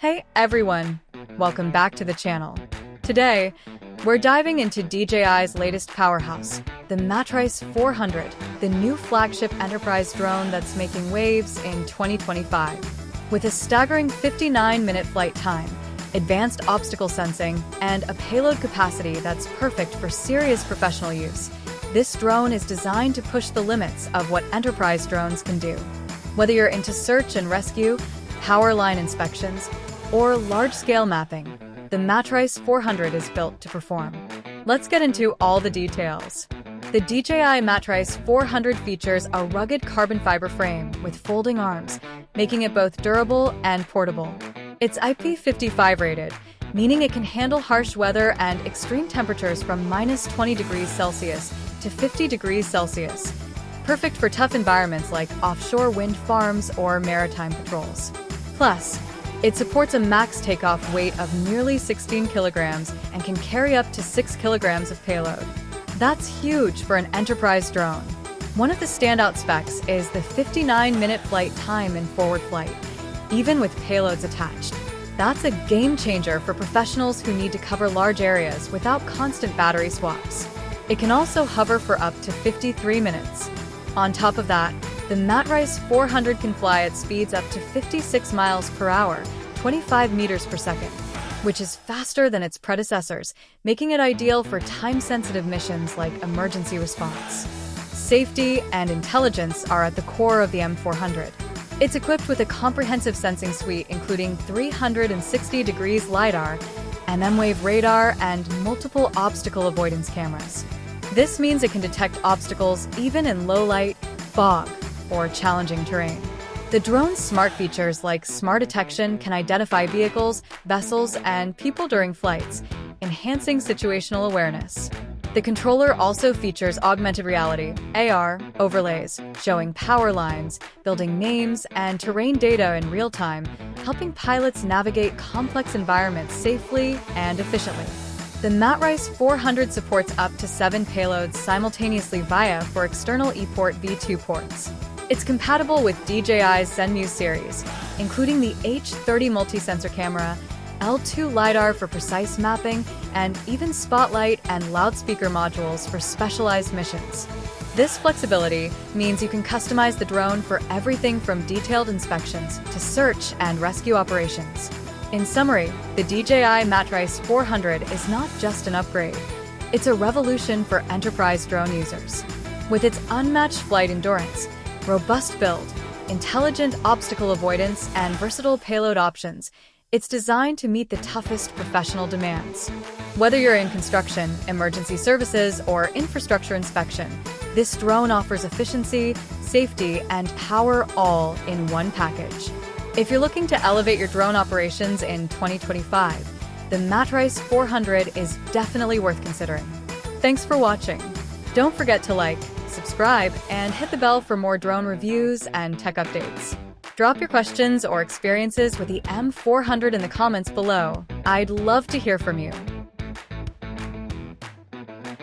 Hey everyone, welcome back to the channel. Today, we're diving into DJI's latest powerhouse, the Matrice 400, the new flagship enterprise drone that's making waves in 2025. With a staggering 59-minute flight time, advanced obstacle sensing, and a payload capacity that's perfect for serious professional use, this drone is designed to push the limits of what enterprise drones can do. Whether you're into search and rescue, power line inspections, or large-scale mapping, the Matrice 400 is built to perform. Let's get into all the details. The DJI Matrice 400 features a rugged carbon fiber frame with folding arms, making it both durable and portable. It's IP55 rated, meaning it can handle harsh weather and extreme temperatures from -20 degrees Celsius to 50 degrees Celsius, perfect for tough environments like offshore wind farms or maritime patrols. Plus, it supports a max takeoff weight of nearly 16 kilograms and can carry up to 6 kilograms of payload. That's huge for an enterprise drone. One of the standout specs is the 59-minute flight time in forward flight, even with payloads attached. That's a game changer for professionals who need to cover large areas without constant battery swaps. It can also hover for up to 53 minutes. On top of that, the Matrice 400 can fly at speeds up to 56 miles per hour, 25 meters per second, which is faster than its predecessors, making it ideal for time-sensitive missions like emergency response. Safety and intelligence are at the core of the M400. It's equipped with a comprehensive sensing suite including 360 degrees LiDAR, MM-wave radar, and multiple obstacle avoidance cameras. This means it can detect obstacles even in low light, fog, or challenging terrain. The drone's smart features like smart detection can identify vehicles, vessels, and people during flights, enhancing situational awareness. The controller also features augmented reality, AR, overlays, showing power lines, building names, and terrain data in real time, helping pilots navigate complex environments safely and efficiently. The Matrice 400 supports up to 7 payloads simultaneously for external ePort V2 ports. It's compatible with DJI's Zenmuse series, including the H30 multi-sensor camera, L2 LiDAR for precise mapping, and even spotlight and loudspeaker modules for specialized missions. This flexibility means you can customize the drone for everything from detailed inspections to search and rescue operations. In summary, the DJI Matrice 400 is not just an upgrade. It's a revolution for enterprise drone users. With its unmatched flight endurance, robust build, intelligent obstacle avoidance, and versatile payload options, it's designed to meet the toughest professional demands. Whether you're in construction, emergency services, or infrastructure inspection, this drone offers efficiency, safety, and power all in one package. If you're looking to elevate your drone operations in 2025, the Matrice 400 is definitely worth considering. Thanks for watching. Don't forget to like, subscribe, and hit the bell for more drone reviews and tech updates. Drop your questions or experiences with the M400 in the comments below. I'd love to hear from you.